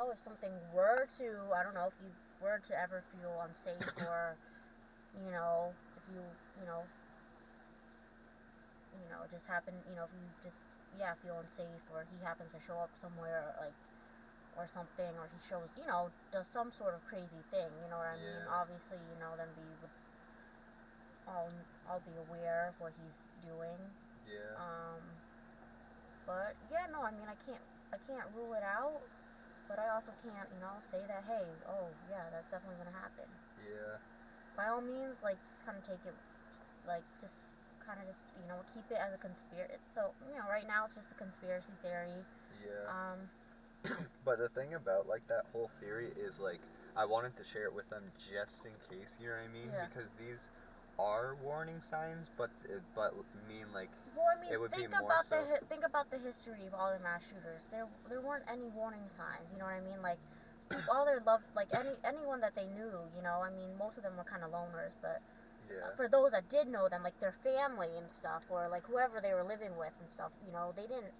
know, if something were to, I don't know, if you were to ever feel unsafe, or, you know, if you, you know, just happen, if you just, yeah, feel unsafe, or he happens to show up somewhere, like, or something, or he shows, does some sort of crazy thing, you know what I mean? Obviously, then we would all be aware of what he's doing. Yeah. But yeah, no, I mean, I can't rule it out, but I also can't, say that, hey, oh yeah, that's definitely gonna happen. Yeah. By all means, like, just kind of take it, like, just kind of just, keep it as a conspiracy. So, right now it's just a conspiracy theory. Yeah. But the thing about, like, that whole theory is, like, I wanted to share it with them just in case, you know what I mean? Yeah. Because these are warning signs, but mean, like, well, I mean, it would think be more about so. think about the history of all the mass shooters. There weren't any warning signs. You know what I mean? Like, all their love, like, anyone that they knew. I mean, most of them were kind of loners, but Yeah. for those that did know them, like their family and stuff, or like whoever they were living with and stuff, they didn't.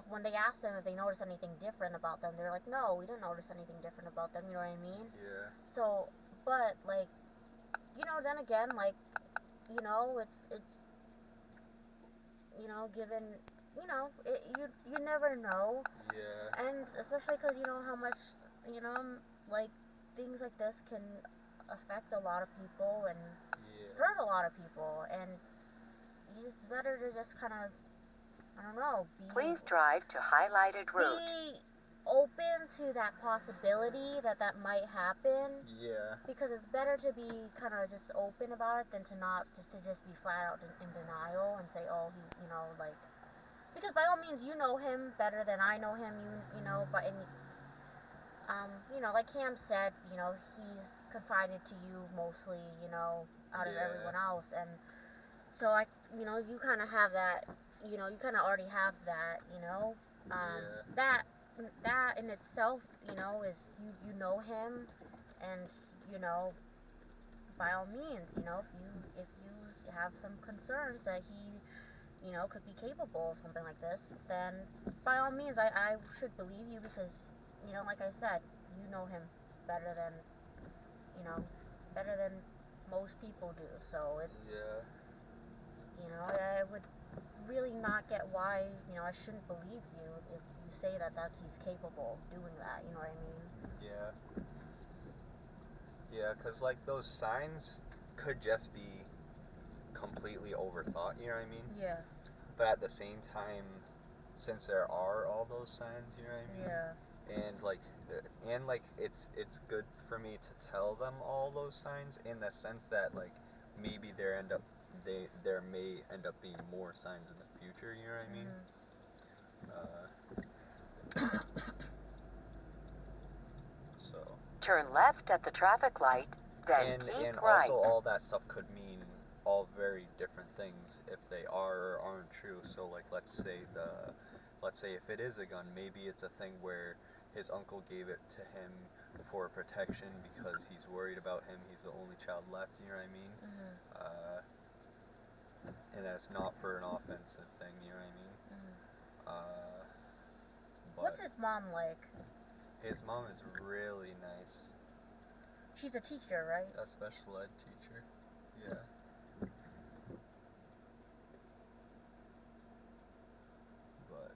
When they asked them if they noticed anything different about them, they're like, no, we didn't notice anything different about them. You know what I mean? Yeah. So, but like, then again, like, it's given, you never know. Yeah. And especially because how much, like, things like this can affect a lot of people and hurt a lot of people, and it's better to just kind of, I don't know, Please drive to highlighted route. Be open to that possibility that might happen. Yeah. Because it's better to be kind of just open about it than to not, just be flat out in denial and say, oh, he, like, because by all means, you know him better than I know him, but, like Cam said, he's confided to you mostly, out of everyone else, and so you kind of have that, you kind of already have that, that in itself, is, you know him, and, by all means, if you have some concerns that he, could be capable of something like this, then by all means, I should believe you, because, like I said, you know him better than, better than most people do. So it's, I would really not get why, I shouldn't believe you if you say that he's capable of doing that. You know what I mean? Yeah. Yeah, because, like, those signs could just be completely overthought, you know what I mean? Yeah. But at the same time, since there are all those signs, you know what I mean? Yeah. And like it's good for me to tell them all those signs, in the sense that, like, maybe there may end up being more signs in the future, you know what I mean? So turn left at the traffic light, then keep right. Also, all that stuff could mean all very different things if they are or aren't true. So, like, let's say if it is a gun, maybe it's a thing where his uncle gave it to him for protection because he's worried about him. He's the only child left, you know what I mean? And that it's not for an offensive thing, you know what I mean? What's his mom like? His mom is really nice. She's a teacher, right? A special ed teacher. Yeah. But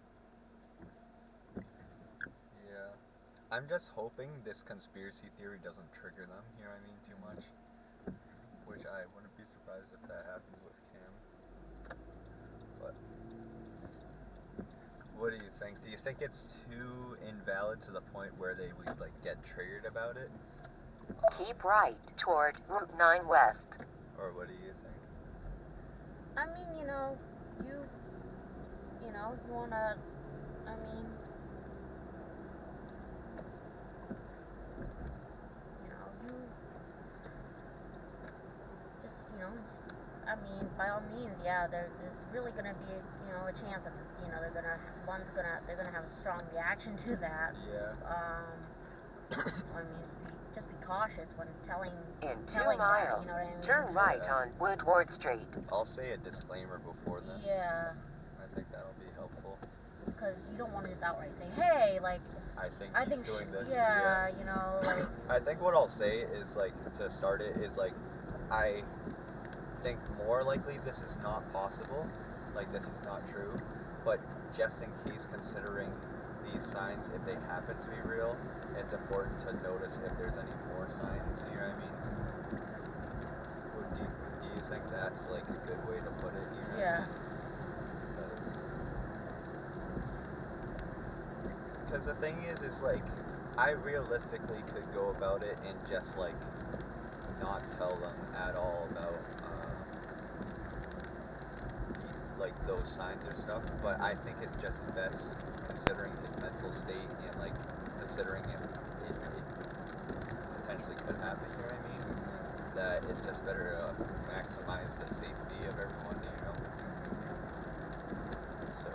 yeah, I'm just hoping this conspiracy theory doesn't trigger them, you know what I mean, too much. Which I wouldn't be surprised if that happens with Cam. But what do you think? Do you think it's too invalid to the point where they would, like, get triggered about it? Keep right toward Route 9 West. Or what do you think? I mean, you wanna, I mean, I mean, by all means, yeah, there's really gonna be, a chance that, they're gonna have a strong reaction to that. Yeah. So I mean, just be cautious when telling. In 2 telling miles, that, you know what I mean? turn right on Woodward Street. I'll say a disclaimer before then. Yeah. I think that'll be helpful. because you don't want to just outright say, hey, like, I think I he's think, doing this. yeah, you know, like, I think what I'll say is, like, to start it, is, like, I think more likely this is not possible, like, this is not true, but just in case, considering these signs, if they happen to be real, it's important to notice if there's any more signs, you know what I mean? Or do you think that's, like, a good way to put it, you know what I yeah. mean? Because the thing is like, I realistically could go about it and just, like, not tell them at all about, like, those signs or stuff, but I think it's just best, considering his mental state and, like, considering if it potentially could happen, you know what I mean? That it's just better to maximize the safety of everyone, you know? So.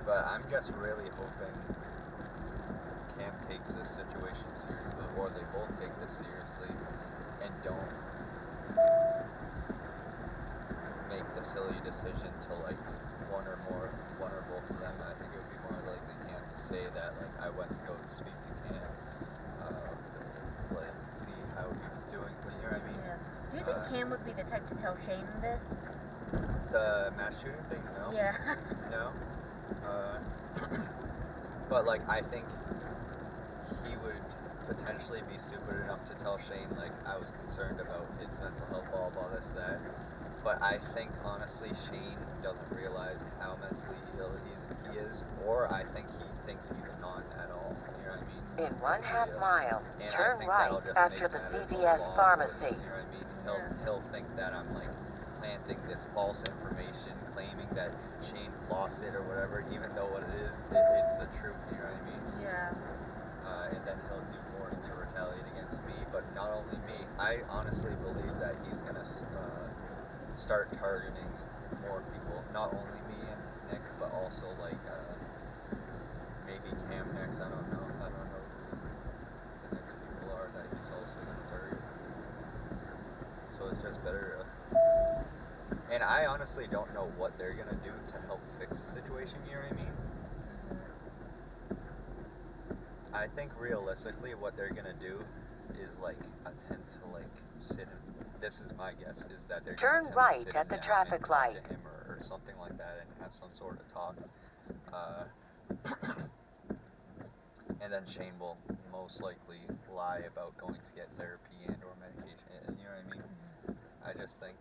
But I'm just really hoping Cam takes this situation seriously, or they both take this seriously, and don't make the silly decision to, like, one or both of them. I think it would be more likely Cam to say that, like, I went to go speak to Cam, to, like, see how he was doing. But you know what I mean? Yeah. Do you think Cam would be the type to tell Shane this? The mass shooting thing, no. Yeah. No. But, like, I think he would potentially be stupid enough to tell Shane, like, I was concerned about his mental health, blah, this, that. But I think, honestly, Shane doesn't realize how mentally ill he is, or I think he thinks he's not at all. You know what I mean? In 1/2 mile, And turn I think right that'll just after make the matters CVS a lot pharmacy. worse, you know what I mean? He'll think that I'm, like, planting this false information, claiming that Shane lost it or whatever, even though what it is, it's the truth, you know what I mean? Yeah. And then he'll do more to retaliate against me, but not only me. I honestly believe that he's gonna start targeting more people, not only me and Nick, but also, like, maybe Cam next. I don't know who the next people are that he's also gonna target. So it's just better to. And I honestly don't know what they're gonna do to help fix the situation, you know what I mean? I think realistically what they're gonna do is, like, attempt to, like, sit in. This is my guess, is that they're Turn gonna right sit at him the down traffic and talk light. to him or something like that, and have some sort of talk. And then Shane will most likely lie about going to get therapy and or medication. You know what I mean? I just think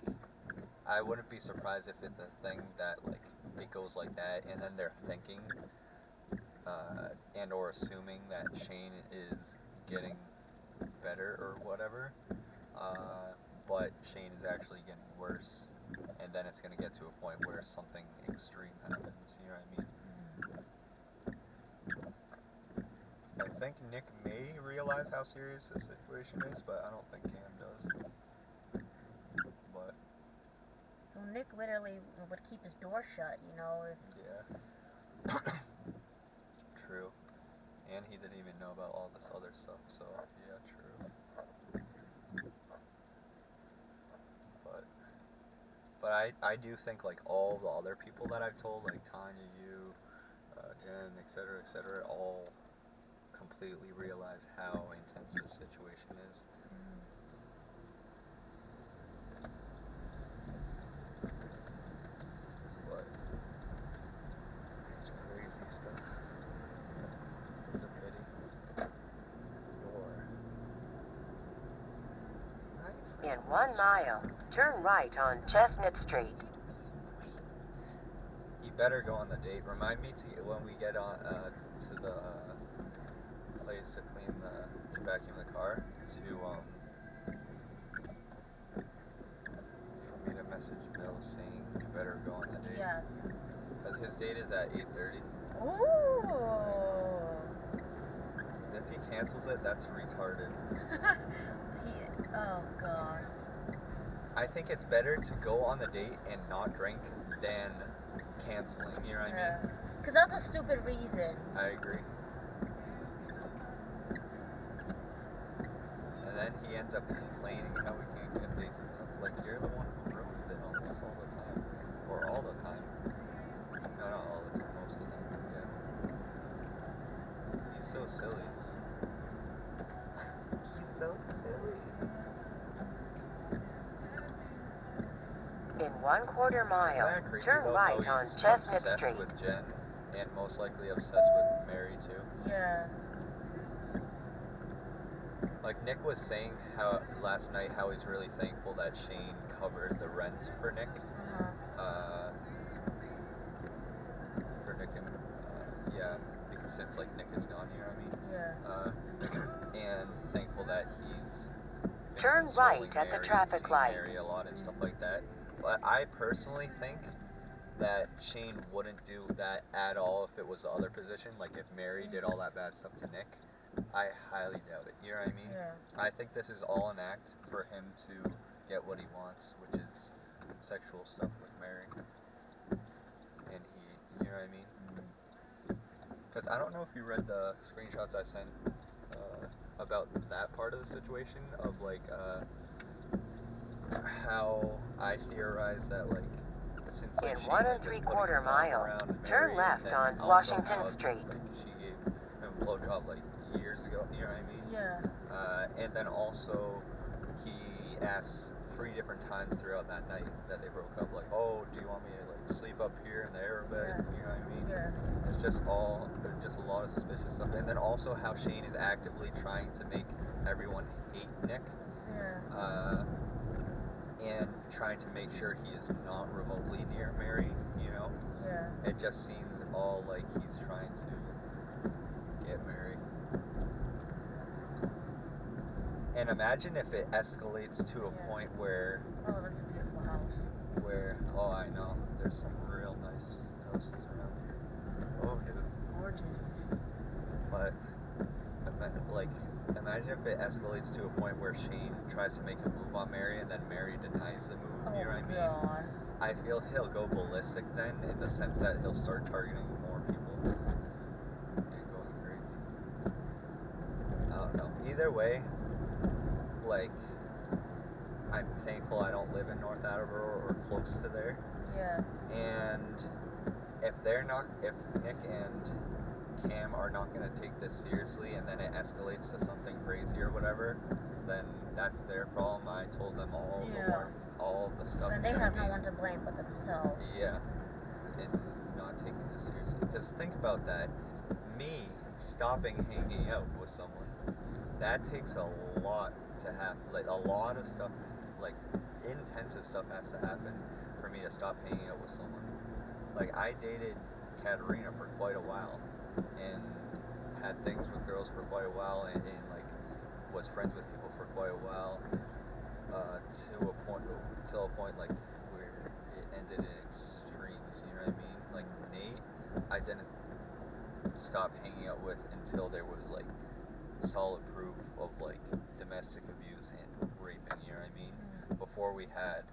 I wouldn't be surprised if it's a thing that, like, it goes like that, and then they're thinking and or assuming that Shane is getting better or whatever, but Shane is actually getting worse, and then it's gonna get to a point where something extreme happens. You know what I mean? I think Nick may realize how serious the situation is, but I don't think Cam does. But Well, Nick literally would keep his door shut, you know, if... yeah. True. And he didn't even know about all this other stuff, so yeah, true. But I do think, like, all the other people that I've told, like Tanya, you, Jen, etc., all completely realize how intense this situation is. But it's crazy stuff. It's a pity. In 1 mile, turn right on Chestnut Street. You better go on the date. Remind me to when we get on to the place to clean to vacuum the car for me to message Bill saying you better go on the date. Yes. Because his date is at 8:30. Ooh. If he cancels it, that's retarded. Oh, God. I think it's better to go on the date and not drink than canceling, you know what I mean? Because that's a stupid reason. I agree. then he ends up complaining how he can't get dates and stuff. Like, you're the one who ruins it almost all the time. Or all the time. No, not all the time, most of the time. Yeah. He's so silly. He's so silly. In 1/4 mile, Isn't that creepy, turn though, right how on he's Chestnut obsessed Street. with Jen, and most likely obsessed with Mary too. Yeah. Like Nick was saying how last night how he's really thankful that Shane covered the rent for Nick. Uh-huh. For Nick and yeah, because since like Nick is gone here, I mean. Yeah. And thankful that he's been Turn consoling right at the Mary and traffic seeing light. Mary a lot and stuff like that. But I personally think that Shane wouldn't do that at all if it was the other position. Like if Mary did all that bad stuff to Nick, I highly doubt it. You know what I mean? Yeah. I think this is all an act for him to get what he wants, which is sexual stuff with Mary. And he, you know what I mean? Because I don't know if you read the screenshots I sent about that part of the situation of like how I theorize that like since like In Shane 1 had been putting 3/4 his arm miles, around turn Mary, left and on then also Washington how, Street. like, she gave him a blowjob like years ago, you know what I mean? Yeah. And then also he asked 3 different times throughout that night that they broke up, like, oh, do you want me to like sleep up here in the air bed? Yeah. You know what I mean? Yeah. It's just just a lot of suspicious stuff. And then also how Shane is actively trying to make everyone hate Nick. Yeah. And trying to make sure he is not remotely near Mary, you know? Yeah. It just seems all like he's trying to get Mary. And imagine if it escalates to a Yeah. point where, Oh, that's a beautiful house. oh, I know, there's some real nice houses around here. Oh, yeah. Gorgeous. But, like, imagine if it escalates to a point where Shane tries to make a move on Mary and then Mary denies the move, Oh you know what I mean? God. I feel he'll go ballistic then, in the sense that he'll start targeting more people and going crazy. I don't know. Either way, like, I'm thankful I don't live in North Attleboro or close to there. Yeah. And if Nick and Cam are not going to take this seriously and then it escalates to something crazy or whatever, then that's their problem. I told them all the stuff. Then they you know have what I no mean? one to blame but themselves. Yeah, and not taking this seriously. Because think about that. Me stopping hanging out with someone, that takes a lot to happen. Like, a lot of stuff, like, intensive stuff has to happen for me to stop hanging out with someone. Like, I dated Katerina for quite a while, and had things with girls for quite a while, and like, was friends with people for quite a while, till a point like where it ended in extremes. You know what I mean? Like Nate, I didn't stop hanging out with until there was like solid proof of like domestic abuse and raping. You know what I mean? Before we've heard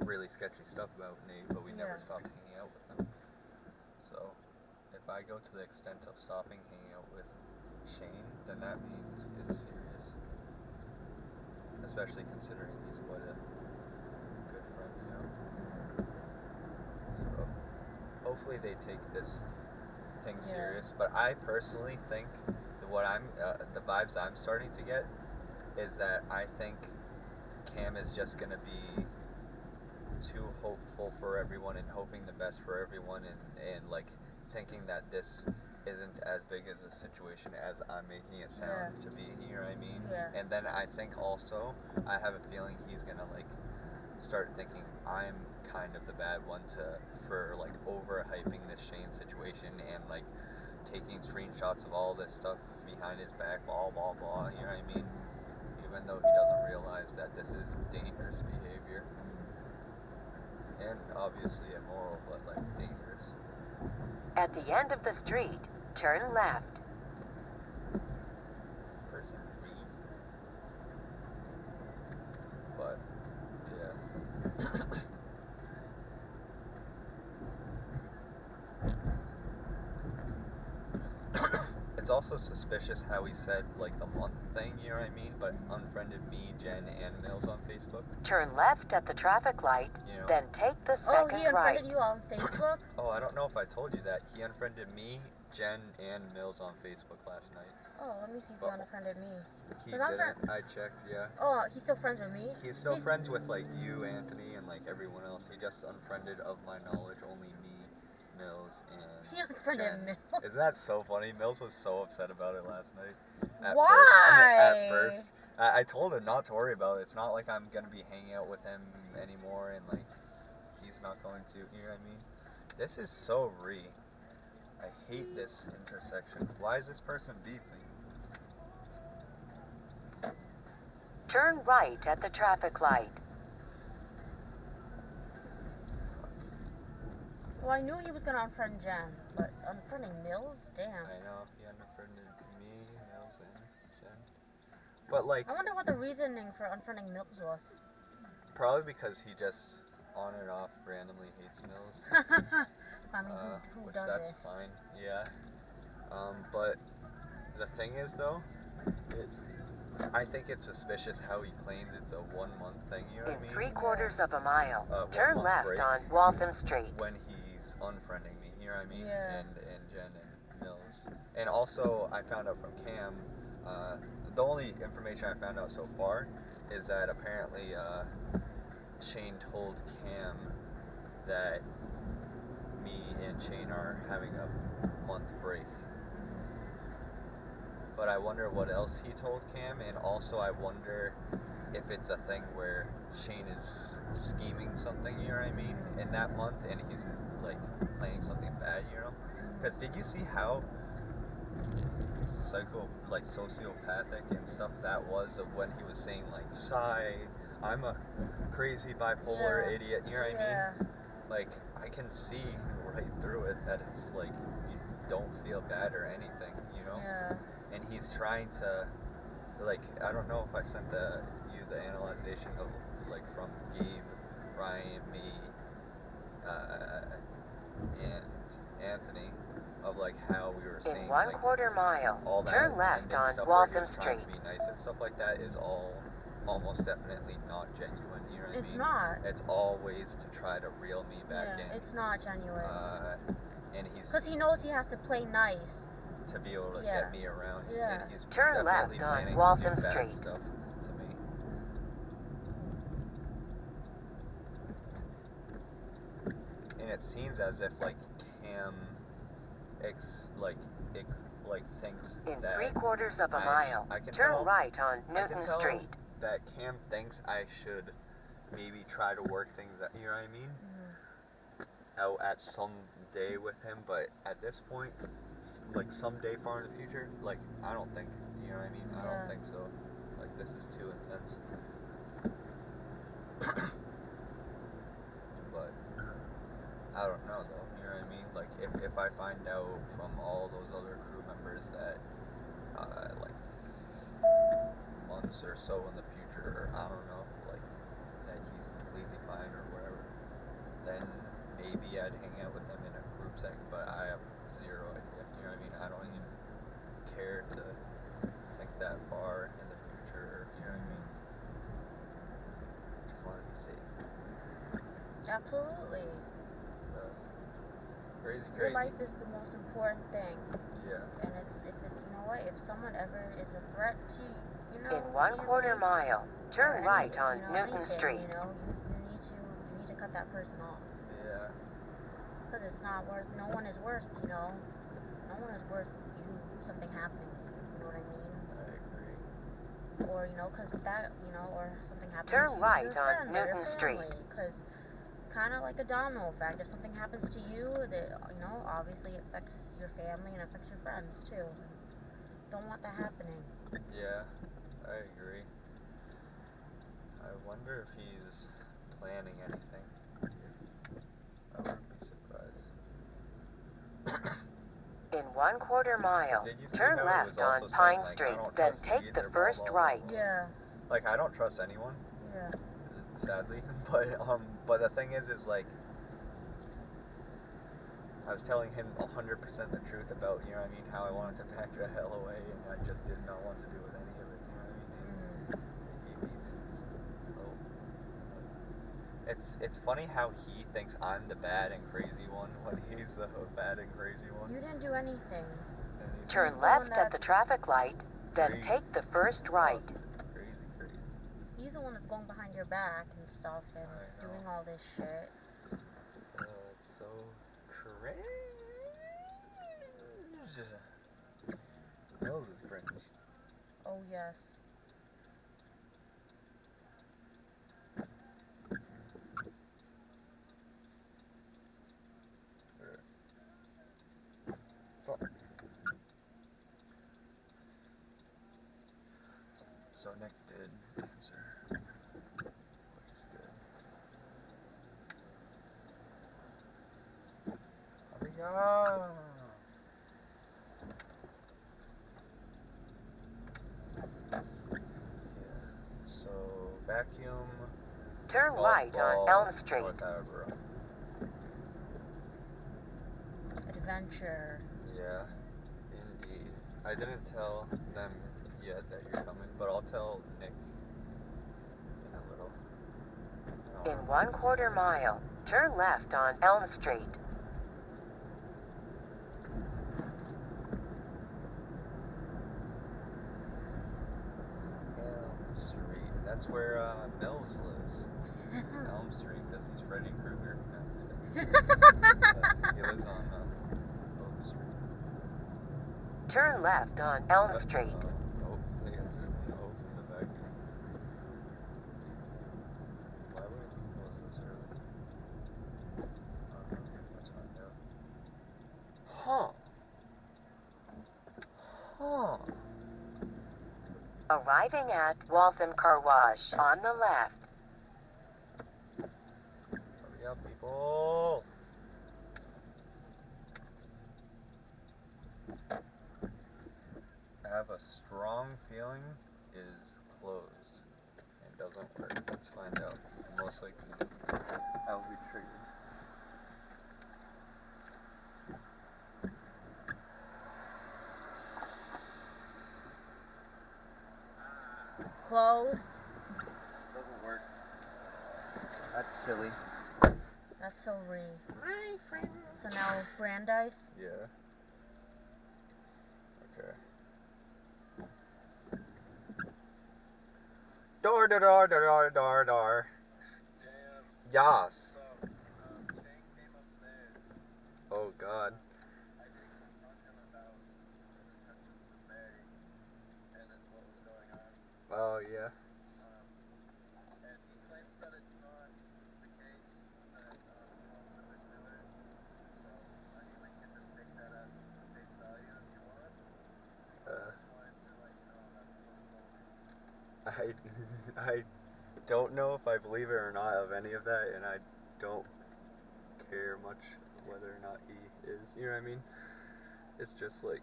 really sketchy stuff about Nate, but we never stopped hanging out with him. So if I go to the extent of stopping hanging out with Shane, then that means it's serious. Especially considering he's quite a good friend, you know? So hopefully they take this thing serious. But I personally think that the vibes I'm starting to get is that I think Cam is just gonna be too hopeful for everyone and hoping the best for everyone and like thinking that this isn't as big as a situation as I'm making it sound to be, you know what I mean? Yeah. And then I think also, I have a feeling he's gonna like start thinking I'm kind of the bad one for like overhyping this Shane situation and like taking screenshots of all this stuff behind his back, blah blah blah, you know what I mean? Even though he doesn't realize that this is dangerous behavior. And obviously immoral, but like dangerous. At the end of the street, turn left. This person read. But yeah. it's also suspicious how he said like the month thing, you know what I mean? But unfriended me, Jen, and Mills on Facebook. Turn left at the traffic light, You know. then take the Oh, second he unfriended right. you on Facebook? Oh, I don't know if I told you that. He unfriended me, Jen, and Mills on Facebook last night. Oh, let me see if he Well, unfriended me. He 'Cause I'm didn't. I checked, yeah. Oh, he's still friends with me? He's still friends with like you, Anthony, and like everyone else. He just unfriended, of my knowledge, only me, Mills, and He unfriended Jen. Mills. Isn't that so funny? Mills was so upset about it last night. Why? At first, I told him not to worry about it. It's not like I'm gonna be hanging out with him anymore, and like he's not going to. You know what I mean? This is so I hate this intersection. Why is this person beeping? Turn right at the traffic light. Well, I knew he was gonna unfriend Jen, but unfriending Mills? Damn. I know, he unfriended me, Mills, and Jen. But like, I wonder what the reasoning for unfriending Mills was. probably because he just on and off randomly hates Mills. I mean, who which does that's it? fine, yeah. But the thing is though, I think it's suspicious how he claims it's a 1 month thing, you know what I In mean? 3/4 of a mile, 1 turn month left break. on Waltham Street. When he's unfriending me, you know what I mean? Yeah. And Jen and Mills. And also, I found out from Cam, the only information I found out so far is that apparently Shane told Cam that me and Shane are having a month break. But I wonder what else he told Cam, and also I wonder if it's a thing where Shane is scheming something, you know what I mean, in that month, and he's like planning something bad, you know? Because did you see how sociopathic and stuff that was, of when he was saying like, "Sigh, I'm a crazy bipolar Yeah. idiot," you know what I Yeah. mean? Like, I can see right through it that it's like you don't feel bad or anything, you know? Yeah. And he's trying to, like, I don't know if I sent you the analyzation of like from Gabe, Ryan, me, and Anthony, of like how we were saying In like 1/4 mile, all that turn left and on stuff where he Waltham was trying Street. to be nice and stuff like that is all almost definitely not genuine. You know what I It's mean? not. It's all ways to try to reel me back Yeah, in. it's not genuine. And he's Because he knows he has to play nice. to be able to Yeah. get me around. Yeah. And he's Turn definitely left on planning Waltham to do bad Street. stuff to me. And it seems as if like Cam thinks In that 3/4 of a I mile, can turn tell- right on I can Newton tell Street. that Cam thinks I should maybe try to work things out, you know what I mean? Out at some day with him, but at this point, like someday far in the future, like I don't think, you know what I mean? I Yeah. don't think so. Like this is too intense. But I don't know though, you know what I mean? Like if I find out from all those other crew members that like months or so in the future, or I don't know, like that he's completely fine or whatever, then maybe I'd hang out with him in a group setting, but I have zero idea, you know what I mean? I don't even care to think that far in the future, you know what I mean? Just want to be safe. Absolutely. Crazy. Your life is the most important thing. Yeah. And you know what? If someone ever is a threat to you, you know, In 1/4 life, mile, turn or right anything, on you know, Newton anything, Street. You know, you need to cut that person off. Yeah. Because it's not worth. No one is worth. You know, no one is worth something happening. You know what I mean? I agree. Or because that or something happens. Turn to right your on friends or your Newton Street. Because kind of like a domino effect. If something happens to you, that obviously it affects your family and affects your friends too. Don't want that happening. Yeah, I agree. I wonder if he's planning anything. I wouldn't be surprised. In 1/4 mile, Did you see turn how it left was on also Pine saying, like, I Street, don't then trust you take the either, blah, first blah, blah, right. blah. Yeah. Like, I don't trust anyone, Yeah. sadly, but the thing is like I was telling him 100% the truth about, you know what I mean, how I wanted to pack the hell away, and I just did not want to do with any of it, you know what I mean? And he needs, oh. It's funny how he thinks I'm the bad and crazy one when he's the bad and crazy one. You didn't do anything. Turn the left one at the that's- traffic light, then Crazy. take the first right. Crazy. He's the one that's going behind your back and stuff and I know. doing all this shit. It's so cringe. Mills is cringe. Oh yes. So Nick did answer. Looks good. Hurry up! Yeah. So vacuum. Turn golf right on ball, Elm Street. North Attleboro. Adventure. Yeah, indeed. I didn't tell them yet that you're coming, but I'll tell Nick in a little. In 1/4 mile, turn left on Elm Street. Elm Street. That's where Mills lives. Elm Street, because he's Freddy Krueger. No, I'm just kidding. He lives on Elm Street. Turn left on Elm Street. Hopefully it's no from the vacuum. Why would it close this early? Let's find out. Huh. Arriving at Waltham Car Wash on the left. Hurry up, people. I have a strong feeling is closed and doesn't work. Let's find out. Most likely I'll be triggered. Closed. Doesn't work. That's silly. That's so re. So now Brandeis. Yeah. Okay. Door. Yas. Oh God. Oh yeah. I don't know if I believe it or not of any of that, and I don't care much whether or not he is. You know what I mean? It's just like,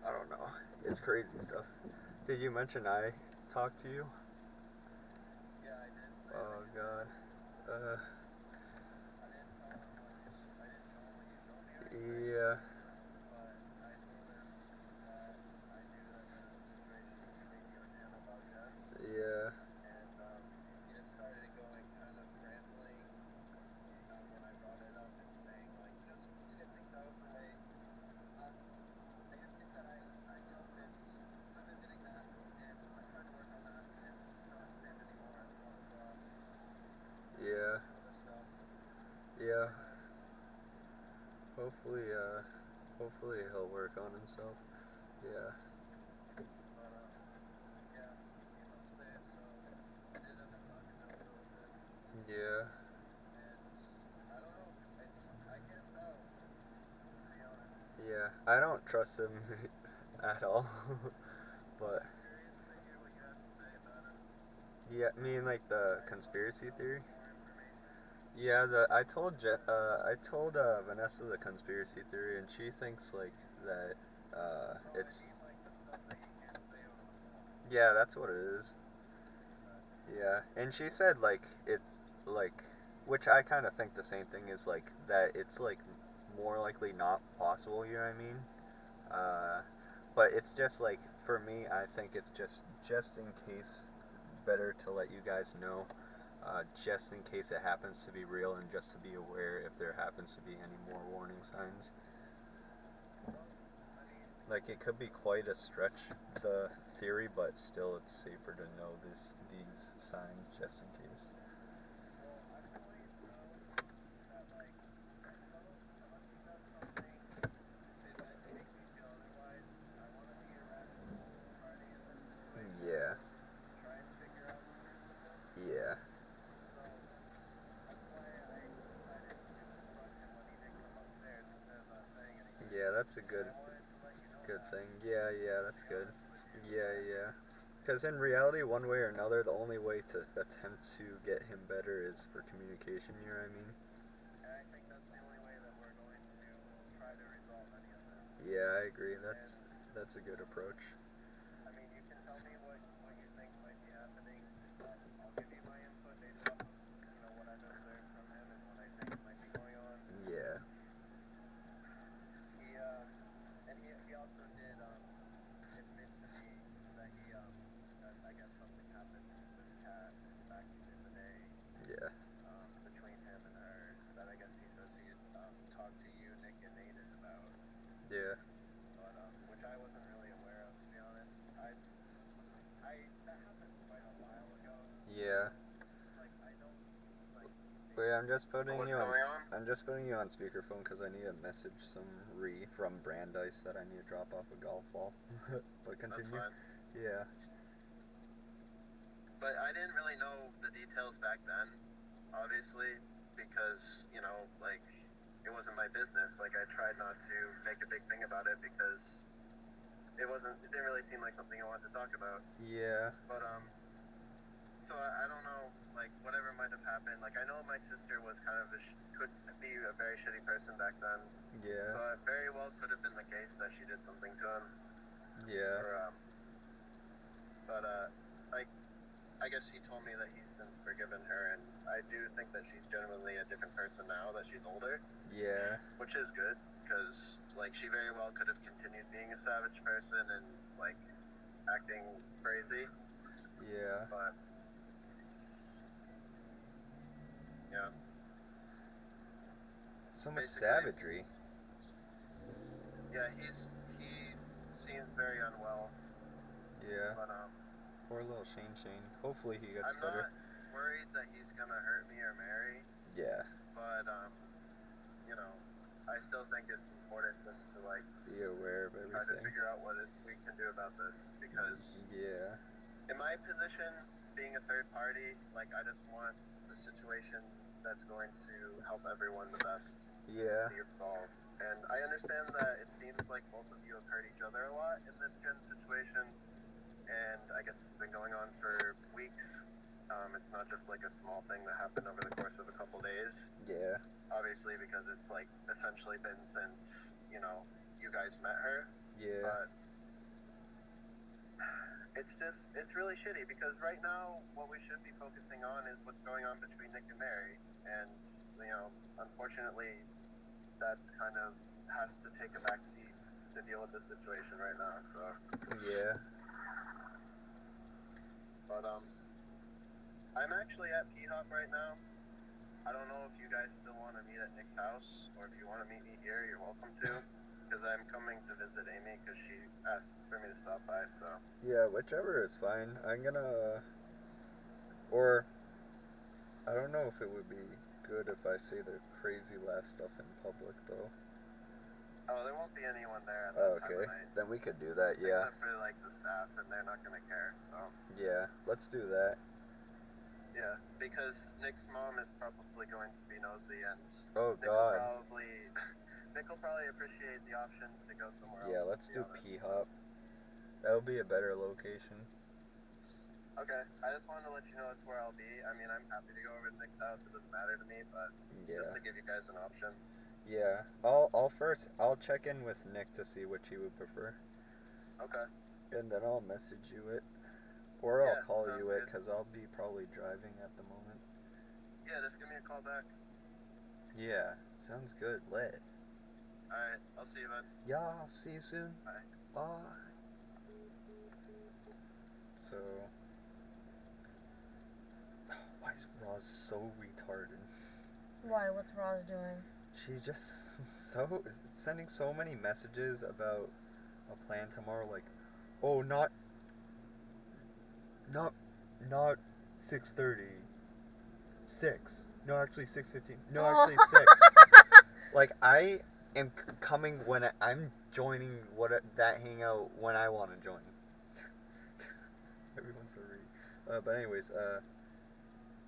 I don't know. It's crazy stuff. Did you mention I talked to you? Yeah, I did. Oh God. Yeah. Yeah. He just started going kind of rambling when I brought it up and saying like just get things out of the way. I just think that I know Vince. I've been getting that and I tried to work on that and not Vince anymore as well as Yeah. other stuff. Yeah. Hopefully he'll work on himself. Yeah. But yeah, he came up today, so I did end up talking to him a little bit. Yeah. And I don't know. I can't tell. To be honest. Yeah. I don't trust him at all. But Curious to hear what you have to say about it. yeah, I mean like the conspiracy theory. More information. Yeah, I told Vanessa the conspiracy theory, and she thinks like that it's Like the stuff that you can't say over the phone. yeah, that's what it is. Yeah, and she said like it's like, which I kind of think the same thing is like that it's like more likely not possible. You know what I mean? But it's just like for me, I think it's just in case, better to let you guys know, just in case it happens to be real, and just to be aware if there happens to be any more warning signs. Like it could be quite a stretch, the theory, but still it's safer to know these signs just in case. Yeah. Yeah. Yeah, that's a good thing. Yeah, that's good. Yeah. Because in reality, one way or another, the only way to attempt to get him better is for communication. You know what I mean? And I think that's the only way that we're going to try to resolve any of this. Yeah, I agree. That's a good approach. I mean, you can tell me what you think might be happening. I'll give you my input based off of, what I've observed from him and what I think might be going on. Yeah. He also did admit to me that that I guess something happened with Kat back in the day. Yeah. Between him and her, that I guess he says he had talked to you, Nick, and Nathan about. Yeah. But which I wasn't really aware of, to be honest. That happened quite a while ago. Yeah. Like I don't Wait, I'm just putting What's you on. going on? I'm just putting you on speakerphone because I need to message some from Brandeis that I need to drop off a golf ball. But continue. That's fine. Yeah. But I didn't really know the details back then, obviously, because, it wasn't my business. Like, I tried not to make a big thing about it because it didn't really seem like something I wanted to talk about. Yeah. But, so I don't know, whatever might have happened. Like, I know my sister was kind of could be a very shitty person back then. Yeah. So it very well could have been the case that she did something to him. Yeah. But I guess he told me that he's since forgiven her, and I do think that she's genuinely a different person now that she's older. Yeah. Which is good, because, she very well could have continued being a savage person and, acting crazy. Yeah. But, yeah. So much Basically- savagery. Yeah, he seems very unwell, Yeah. but, Poor little Shane. Hopefully he gets I'm better. not worried that he's gonna hurt me or Mary, Yeah. but, I still think it's important just to, Be aware of try to everything. figure out what we can do about this, because Yeah. in my position, being a third party, I just want the situation that's going to help everyone the best Yeah. be involved. And I understand that it seems like both of you have hurt each other a lot in this Jen situation, and I guess it's been going on for weeks. It's not just a small thing that happened over the course of a couple days. Yeah. Obviously, because it's essentially been since you guys met her. Yeah. But it's really shitty, because right now what we should be focusing on is what's going on between Nick and Mary, and unfortunately that's kind of has to take a backseat to deal with this situation right now. So Yeah. but I'm actually at P-Hop right now. I don't know if you guys still want to meet at Nick's house, or if you want to meet me here, you're welcome to. Because I'm coming to visit Amy, because she asked for me to stop by, so. Yeah, whichever is fine. I'm gonna... Or... I don't know if it would be good if I say the crazy last stuff in public, though. Oh, there won't be anyone there at Oh, that time okay. of night. Then we could do that, yeah. Except for, the staff, and they're not going to care, so. Yeah, let's do that. Yeah, because Nick's mom is probably going to be nosy, and Oh, Nick God. Nick will probably appreciate the option to go somewhere else. Yeah, to let's be do honest. P-Hop. That'll be a better location. Okay, I just wanted to let you know that's where I'll be. I mean, I'm happy to go over to Nick's house. It doesn't matter to me, but just Yeah. to give you guys an option. Yeah. I'll check in with Nick to see which he would prefer. Okay. And then I'll message you it. Or I'll Yeah, call sounds you it, good. because I'll be probably driving at the moment. Yeah, just give me a call back. Yeah, sounds good. Lit. Alright, I'll see you, bud. Yeah, I'll see you soon. Bye. Bye. So, why is Roz so retarded? Why? What's Roz doing? She's just sending so many messages about a plan tomorrow. Like, oh, not 6:30, 6. No, actually 6:15. No, actually 6. Like, I am coming when I'm joining that hangout when I want to join. Everyone's so rude. But anyways,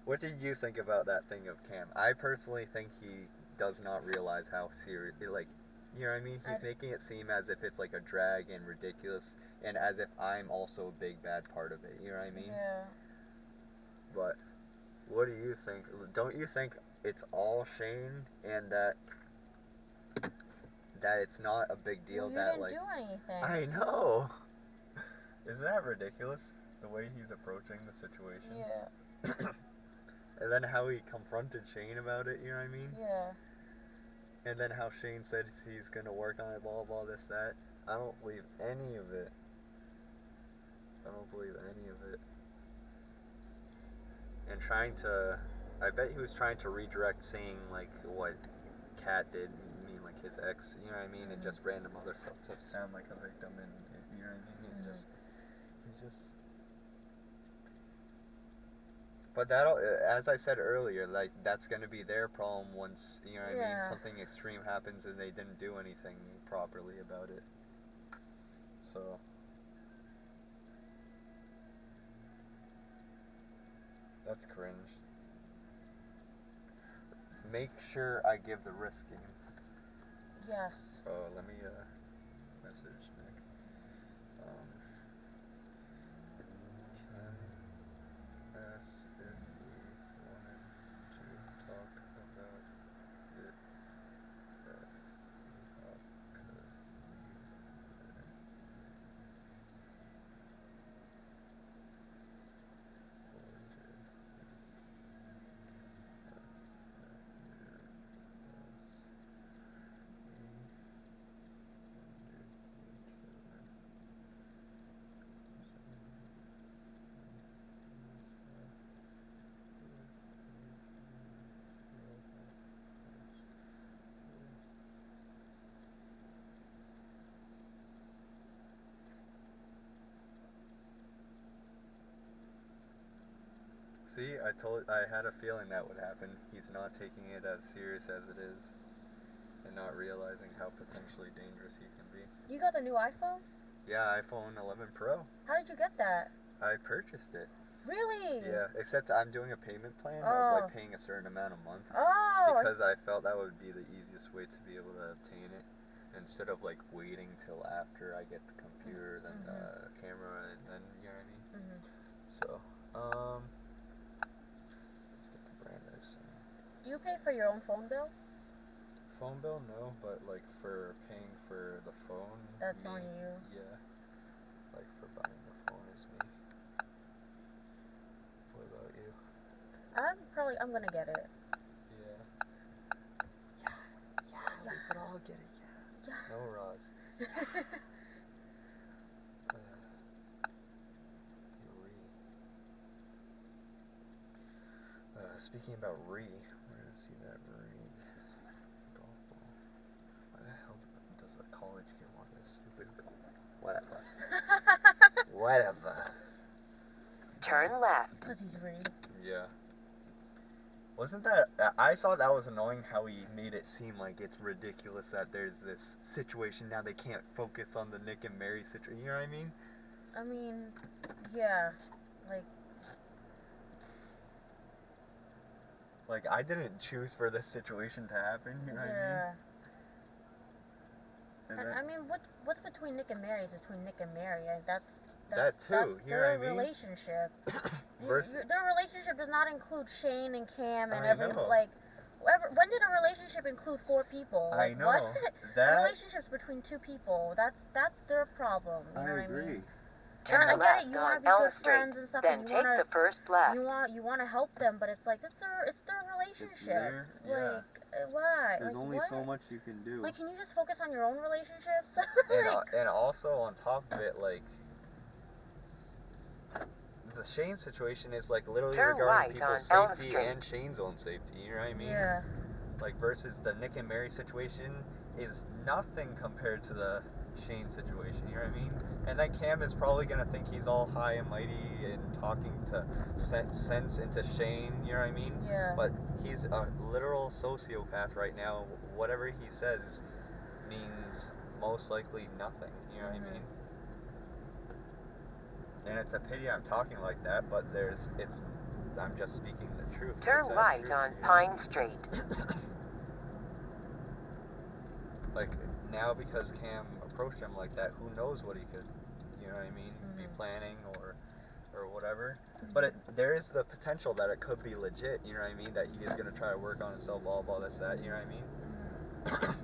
what did you think about that thing of Cam? I personally think he does not realize how serious, like, you know what I mean? He's making it seem as if it's like a drag and ridiculous, and as if I'm also a big bad part of it. You know what I mean? Yeah. But what do you think? Don't you think it's all Shane, and that it's not a big deal Well, you that didn't like do anything. I know. Isn't that ridiculous? The way he's approaching the situation. Yeah. And then how he confronted Shane about it, you know what I mean? Yeah. And then how Shane said he's gonna work on it, blah blah, this, that. I don't believe any of it. I don't believe any of it. And I bet he was trying to redirect saying like what Kat did, like his ex, you know what I mean, and just random other stuff to sound like a victim, and you know what I mean, and he's just. But that'll, as I said earlier, like that's gonna be their problem once, you know what I mean, something extreme happens and they didn't do anything properly about it. So. That's cringe. Make sure I give the risk game. Yes. Oh, let me message Nick. Ken asked if we wanted to talk about it, but we See, I had a feeling that would happen. He's not taking it as serious as it is, and not realizing how potentially dangerous he can be. You got the new iPhone? Yeah, iPhone 11 Pro. How did you get that? I purchased it. Really? Yeah, except I'm doing a payment plan of like paying a certain amount a month. Oh. Because I felt that would be the easiest way to be able to obtain it, instead of like waiting till after I get the computer, then the camera, and then, you know what I mean? So, let's get the brand I was saying. Do you pay for your own phone bill? Phone bill, no, but like for paying for the phone. That's me, on you. Yeah. Like for buying the phone is me. What about you? I'm gonna get it. Yeah. Yeah, we could all get it, yeah. No, Roz. Speaking about where did I see that golf ball? Why the hell does a college kid want this stupid golf ball? Whatever. Turn left. Because he's Ree. Yeah. Wasn't that, I thought that was annoying how he made it seem like it's ridiculous that there's this situation now they can't focus on the Nick and Mary situation, you know what I mean? I mean, yeah, like I didn't choose for this situation to happen, you know what I mean? And I mean, what's between Nick and Mary is between Nick and Mary. That too, that's you know what their I mean? relationship. Versus, Their relationship does not include Shane and Cam and I every know. when did a relationship include 4 people? I know. What? That, A relationship's between 2 people. That's their problem. You know what I mean? Turn I get left it. You want on to be Elm good Street, friends and stuff. then and take the first left. You want to help them, but it's like it's their relationship. yeah. Why? There's Like, only what? so much you can do. Like, can you just focus on your own relationships? And also on top of it, like, the Shane situation is like literally Turn regarding right on people's Elm safety Street. and Shane's own safety. You know what I mean? Yeah. Like versus the Nick and Mary situation is nothing compared to the Shane situation. You know what I mean? And then Cam is probably gonna think he's all high and mighty and talking to sense into Shane. You know what I mean? Yeah. But he's a literal sociopath right now. Whatever he says means most likely nothing. You know what I mean? And it's a pity I'm talking like that, but I'm just speaking the truth. the Turn sad right truth, on you know? Pine Street. Like, now because Cam approached him like that, who knows what he could, you know what I mean, be planning or whatever. But there is the potential that it could be legit, you know what I mean, that he is going to try to work on himself, blah, this, that, you know what I mean?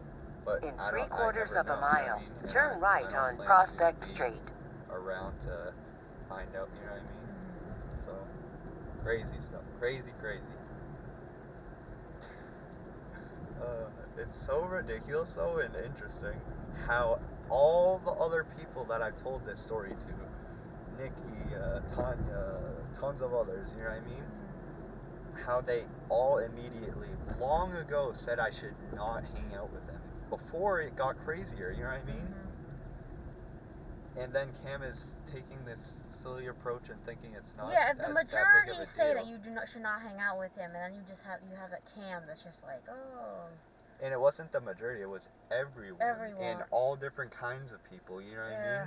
But In I 3/4 never of know, a you know what I mile, mean? And turn I right don't on plan to Prospect be Street. around to find out, you know what I mean? So, crazy stuff. Crazy. It's so ridiculous, though, and interesting how all the other people that I've told this story to, Nikki, Tanya, tons of others, you know what I mean? How they all immediately, long ago, said I should not hang out with him before it got crazier, you know what I mean? And then Cam is taking this silly approach and thinking it's not Yeah, if the that majority big of a say deal. that you should not hang out with him, and then you have that Cam that's just like, oh. And it wasn't the majority, it was everyone. Everyone. And all different kinds of people, you know what I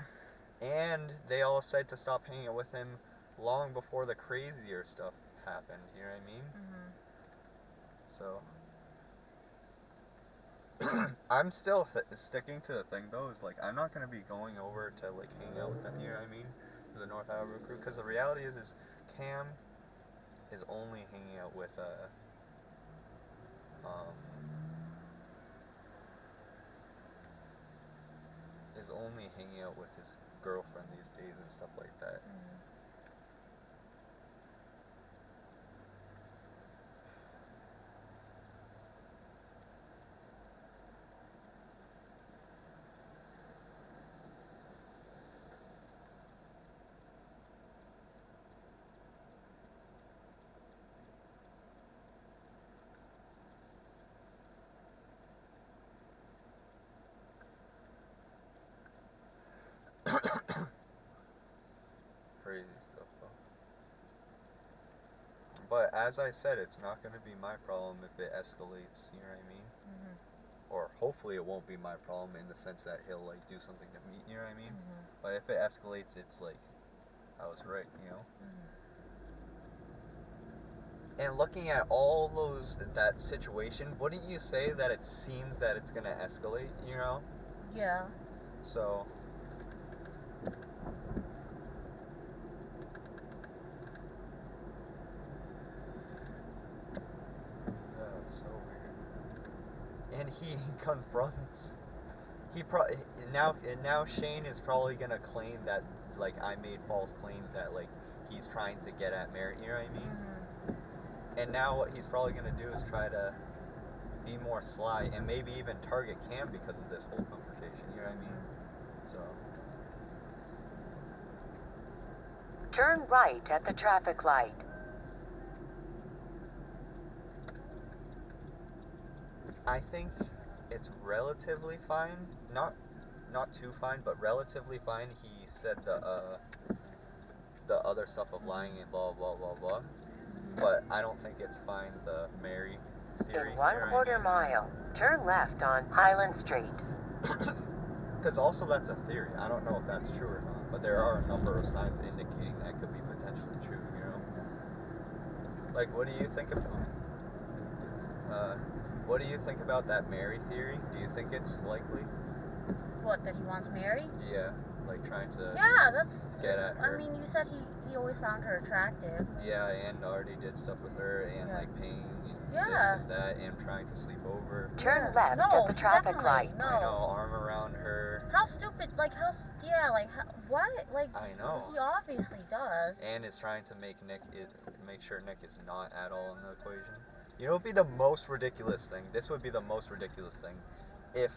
mean? And they all said to stop hanging out with him long before the crazier stuff happened, you know what I mean? So, I'm still sticking to the thing though, is like, I'm not going to be going over to like hang out with them, you know what I mean? The North Attleboro crew, because the reality is Cam is only hanging out with, his girlfriend these days and stuff like that. Crazy stuff though. But as I said, it's not going to be my problem if it escalates, you know what I mean? Or hopefully it won't be my problem in the sense that he'll like do something to me, you know what I mean? But if it escalates, it's like, I was right, you know? And looking at all that situation, wouldn't you say that it seems that it's going to escalate, you know? Yeah. So, it's so weird. And he confronts. Now Shane is probably gonna claim that like I made false claims that like he's trying to get at Mary. You know what I mean? And now what he's probably gonna do is try to be more sly and maybe even target Cam because of this whole confrontation. You know what I mean? So. Turn right at the traffic light. I think it's relatively fine. Not too fine, but relatively fine. He said the other stuff of lying and blah blah blah blah. But I don't think it's fine the Mary theory. In 1/4 mile, turn left on Highland Street. Because also that's a theory. I don't know if that's true or not, but there are a number of signs indicating that could be potentially true. You know, like what do you think of? What do you think about that Mary theory? Do you think it's likely? What, that he wants Mary? Yeah, like trying to get at her. I mean, you said he always found her attractive. Yeah, and already did stuff with her, and like paying this and that, and trying to sleep over. Turn left at the traffic light. No. I know, arm around her. How stupid, like, what? Like, I know. He obviously does. And is trying to make sure Nick is not at all in the equation. You know what would be the most ridiculous thing? This would be the most ridiculous thing. If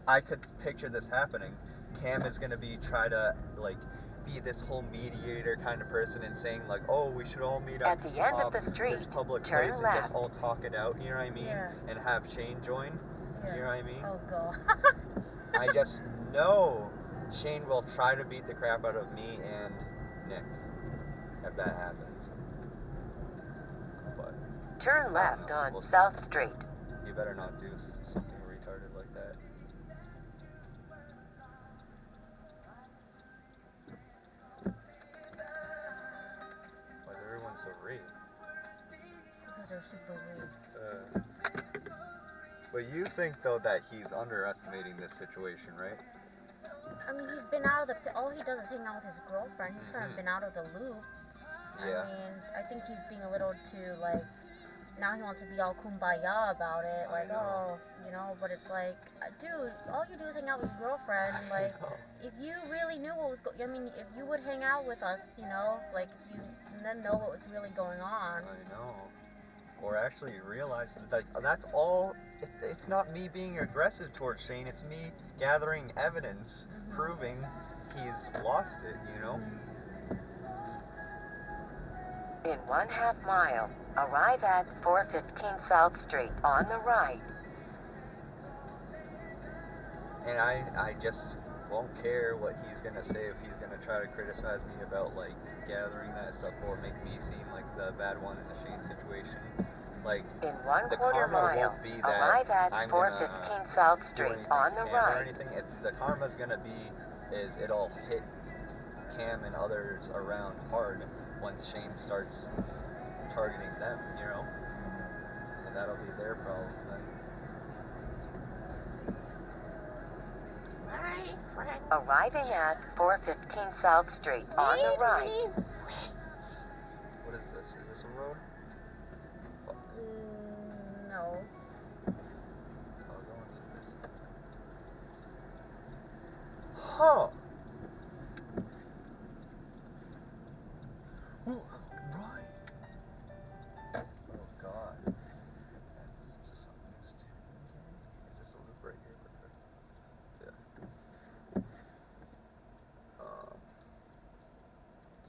I could picture this happening, Cam is gonna try to like be this whole mediator kind of person and saying like, oh, we should all meet At the end of the this street, public turn place and left. just all talk it out. You know what I mean? Yeah. And have Shane join. Yeah. You know what I mean? Oh god. I just know Shane will try to beat the crap out of me and Nick if that happens. But Turn left on We'll see. South Street. you better not do something retarded like that. Why is everyone so rude? Because they're super rude. But you think though that he's underestimating this situation, right? I mean, he's been out of the. All he does is hang out with his girlfriend. He's kind of been out of the loop. Yeah. I mean, I think he's being a little too like. Now he wants to be all kumbaya about it, I like, know. oh, you know. But it's like, dude, all you do is hang out with your girlfriend. Like, I know. if you really knew what was I mean, if you would hang out with us, you know, like, if you then know what was really going on. I know. Or actually realize that that's all. It's not me being aggressive towards Shane. It's me gathering evidence proving he's lost it. You know. In 1/2 mile, arrive at 415 South Street on the right. And I just won't care what he's gonna say if he's gonna try to criticize me about like gathering that stuff or make me seem like the bad one in the Shane situation. Like In 1/4 karma mile, won't be that arrive at I'm 415 South do Street anything on to the Cam or right. anything. The karma's gonna be is it'll hit Cam and others around hard once Shane starts targeting them, you know, and that'll be their problem then. Arriving at 415 South Street on the right. What is this? Is this a road? No. I'll go into this. Huh. Oh, right. Oh god. This is something news to me. Is this a loop right here? Yeah.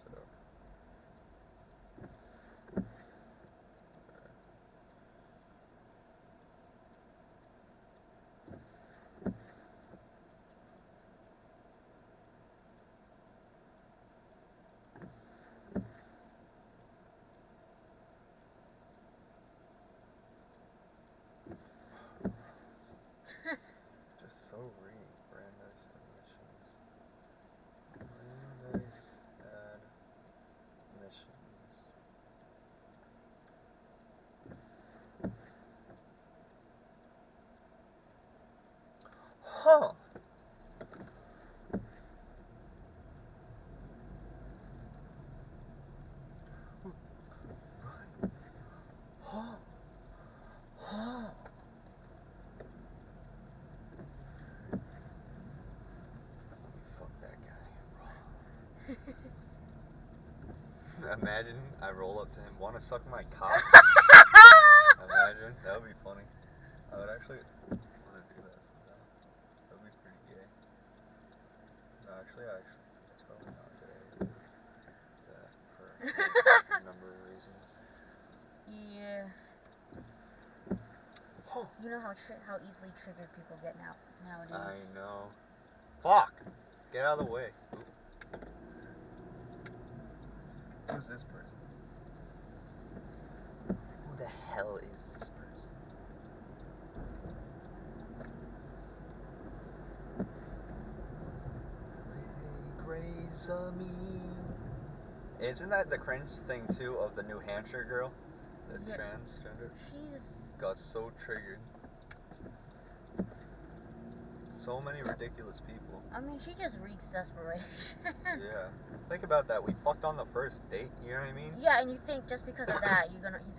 So. Just so Brandeis admissions. Brandeis admissions. Huh. Huh. Huh. Fuck that guy. Imagine I roll up to him, want to suck my cock? Imagine, that would be funny. I would actually want to do that sometime. That would be pretty gay. No, actually, it's probably not a good idea to do that for a number of reasons. Yeah. Huh. You know how easily triggered people get nowadays. I know. Fuck! Get out of the way. Oop. Who's this person? Who the hell is this person? Grey's a me. Isn't that the cringe thing too of the New Hampshire girl? The Yeah. transgender? She's. Got so triggered. So many ridiculous people. I mean, she just reeks desperation. Yeah. Think about that. We fucked on the first date, you know what I mean? Yeah, and you think just because of that, he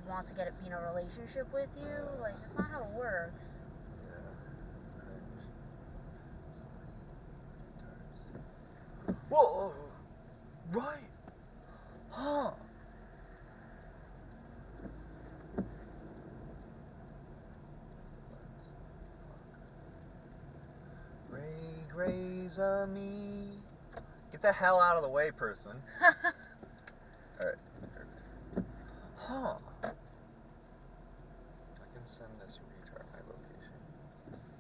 wants to be in a relationship with you? Like, that's not how it works. Yeah. Cringe. So many retards. Whoa! Right! Huh! rays of me. Get the hell out of the way, person. Alright. Huh. I can send this retard my location.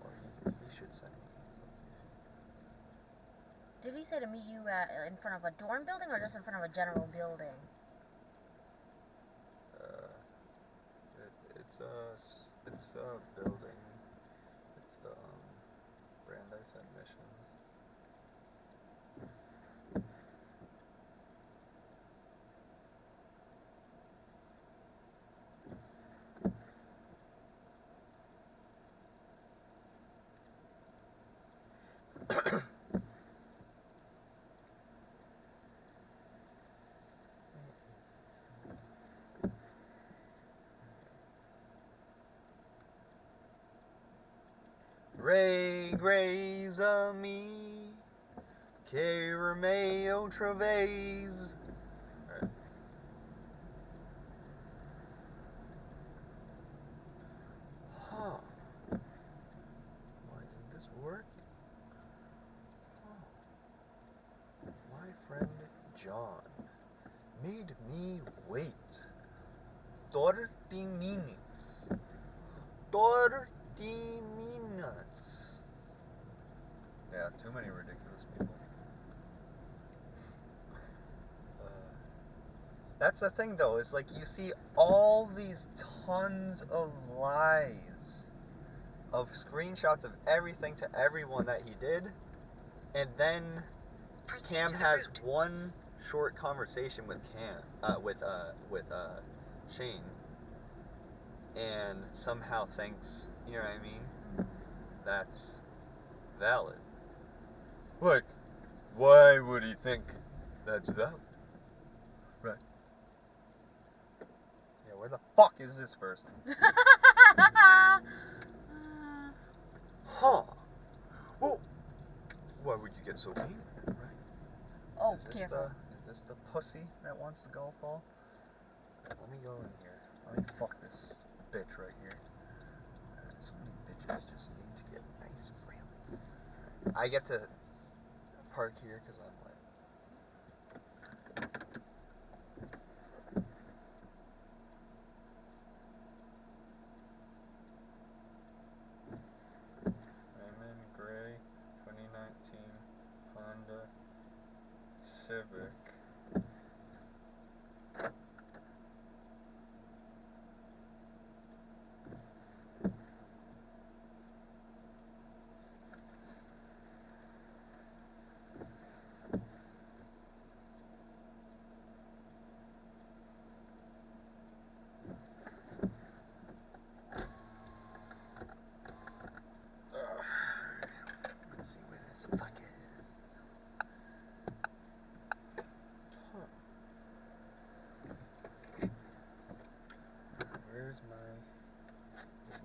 Or he should send me his location. Did he say to meet you in front of a dorm building or just in front of a general building? It's a building. It's the Brandeis Admissions. Rays of me, que remé otra vez. Alright. Huh. Why isn't this working? Huh. My friend John made me wait 30 minutes. 30 minutes. Yeah, too many ridiculous people. That's the thing though, is like you see all these tons of lies, of screenshots of everything to everyone that he did, and then Proceed Cam to the has route. one short conversation with Shane, and somehow thinks, you know what I mean, that's valid. Like, why would he think that's valid? Right. Yeah, where the fuck is this person? Huh. Well, why would you get so mean? Right. Oh, Is careful. this the pussy that wants the golf ball? Let me go in here. Let me fuck this bitch right here. So many bitches just need to get nice friendly. I get to park here because I'm like. Raymond Gray, 2019 Honda Civic. Let's see where this fuck is. Huh. Where's my dignity?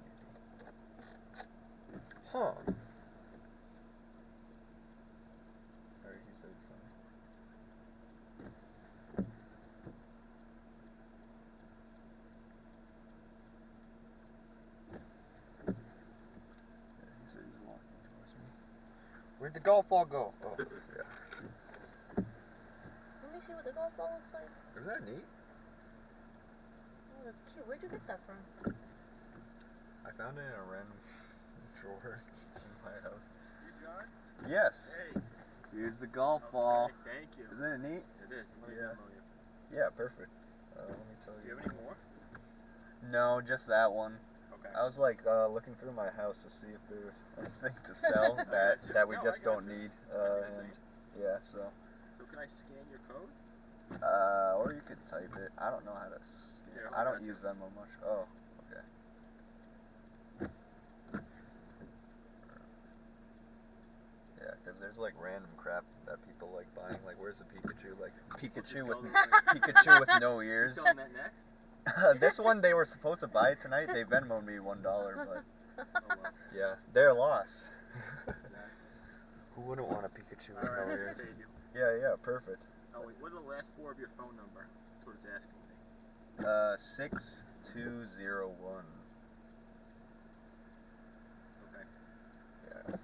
Huh. Alright, he said he's coming. Yeah, he said he's walking towards me. Where'd the golf ball go? Oh, yeah. Let me see what the golf ball looks like. Isn't that neat? Oh, that's cute. Where'd you get that from? I found it in a random drawer in my house. You, John? Yes. Hey. Here's the golf ball. Thank you. Isn't it neat? It is. I'm gonna Yeah. demo you. Yeah, perfect. Let me tell Do you. you have any more? No, just that one. Okay. I was like looking through my house to see if there was anything to sell that we No, just I got don't you. need. I do the And same. yeah, so So can I scan your code? or you could type it. I don't know how to scan. Here, I hold don't on. use Venmo much. Oh, okay. Yeah, because there's like random crap that people like buying. Like, where's the Pikachu? Like Pikachu with Pikachu with no You ears. selling that next? This one they were supposed to buy tonight. They Venmoed me $1, but Oh, well. yeah, their loss. Exactly. Who wouldn't want a Pikachu with Alright, no I ears? paid you. Yeah, perfect. Oh, wait, what are the last four of your phone number? That's what it's asking me. 6201. Okay. Yeah.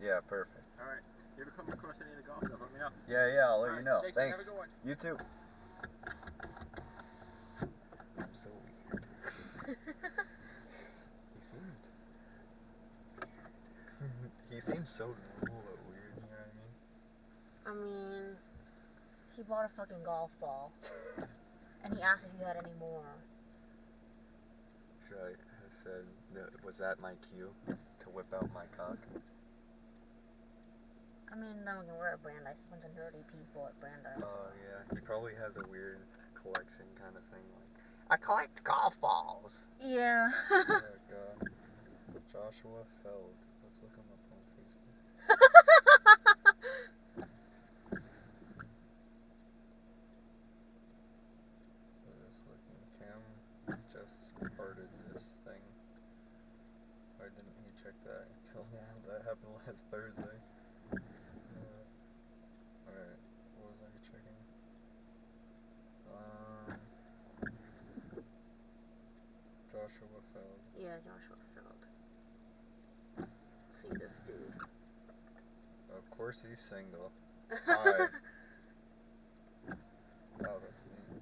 Yeah, perfect. Alright. You ever come across any of the golf stuff, let me know. Yeah, I'll let you Alright, know. man. Thanks. Have a good one. You too. I'm so weird. He seemed so normal but weird, you know what I mean? I mean, he bought a fucking golf ball. And he asked if you had any more. Should I have said, was that my cue to whip out my cock? I mean, then we can wear at Brandeis. A bunch of nerdy people at Brandeis. Oh, yeah. He probably has a weird collection kind of thing. Like, I collect golf balls. Yeah. Oh, God. Joshua Feld. Let's look him up on Facebook. Just looking. Cam just hearted this thing. Why didn't he check that until now? That happened last Thursday. Alright, what was I checking? Joshua Feld. Yeah, Joshua Feld. See this dude. Of course he's single. Hi. Oh, that's neat.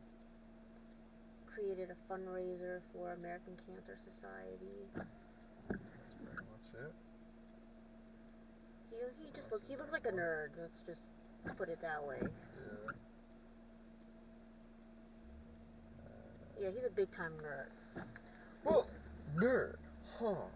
Created a fundraiser for American Cancer Society. That's pretty much it. He looks like a nerd. Let's just put it that way. Yeah. Yeah, he's a big time nerd. Whoa! Nerd! Huh.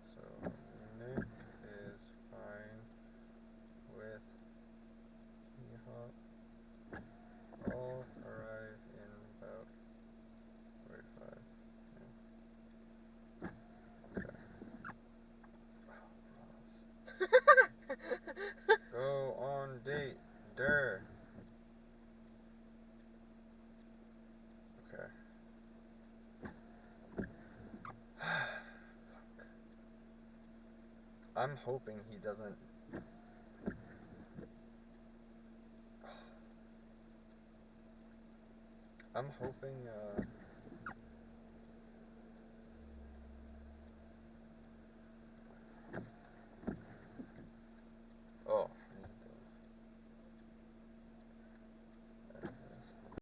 So, Nick is fine with T-Hop. All arrive in about 45. Yeah. Okay. Wow, Ross. Go on date. Der. Okay. Fuck. I'm hoping he doesn't. I'm hoping